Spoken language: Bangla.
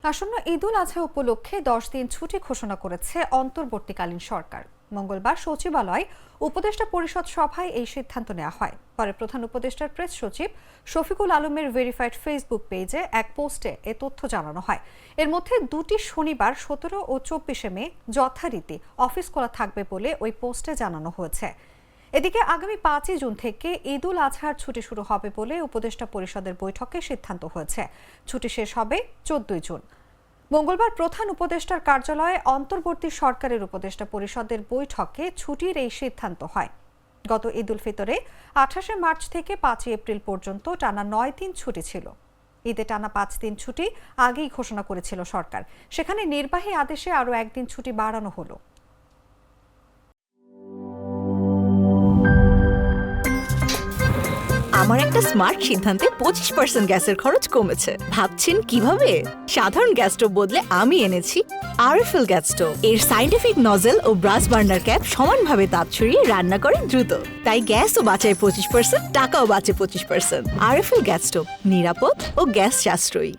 আসন্ন ঈদুল আজহা উপলক্ষে 10 দিন ছুটি ঘোষণা করেছে অন্তর্বর্তীকালীন সরকার। মঙ্গলবার সচিবালয় উপদেষ্টা পরিষদ সভায় এই সিদ্ধান্ত নেওয়া হয়। পরে প্রধান উপদেষ্টার প্রেস সচিব শফিকুল আলমের ভেরিফাইড ফেসবুক পেজে এক পোস্টে এ তথ্য জানানো হয়। এর মধ্যে দুটি শনিবার 17 ও 24 মে যথারীতি অফিস খোলা থাকবে বলে ওই পোস্টে জানানো হয়েছে। এদিকে আগামী 5 জুন থেকে ঈদুল আজহার ছুটি শুরু হবে বলে উপদেষ্টা পরিষদের বৈঠকে সিদ্ধান্ত হয়েছে। ছুটি শেষ হবে 14 জুন। মঙ্গলবার প্রধান উপদেষ্টার কার্যালয়ে অন্তর্বর্তী সরকারের উপদেষ্টা পরিষদের বৈঠকে ছুটির এই সিদ্ধান্ত হয়। গত ঈদ উল ফিতরে 28 মার্চ থেকে 5 এপ্রিল পর্যন্ত টানা 9 দিন ছুটি ছিল। ঈদে টানা 5 দিন ছুটি আগেই ঘোষণা করেছিল সরকার। সেখানে নির্বাহী আদেশে আরও একদিন ছুটি বাড়ানো হলো। আমার একটা স্মার্ট সিদ্ধান্তে 25% গ্যাসের খরচ কমেছে। ভাবছেন কিভাবে? সাধারণ গ্যাস স্টোভ বদলে আমি এনেছি আরএফএল গ্যাস স্টোভ। এর সাইন্টিফিক নজল ও ব্রাস বার্নার ক্যাপ সমানভাবে তাপ ছড়িয়ে রান্না করে দ্রুত। তাই গ্যাসও বাঁচায় 25%, টাকাও বাঁচে 25%। আরএফএল গ্যাস স্টোভ নিরাপদ ও গ্যাস সাশ্রয়ী।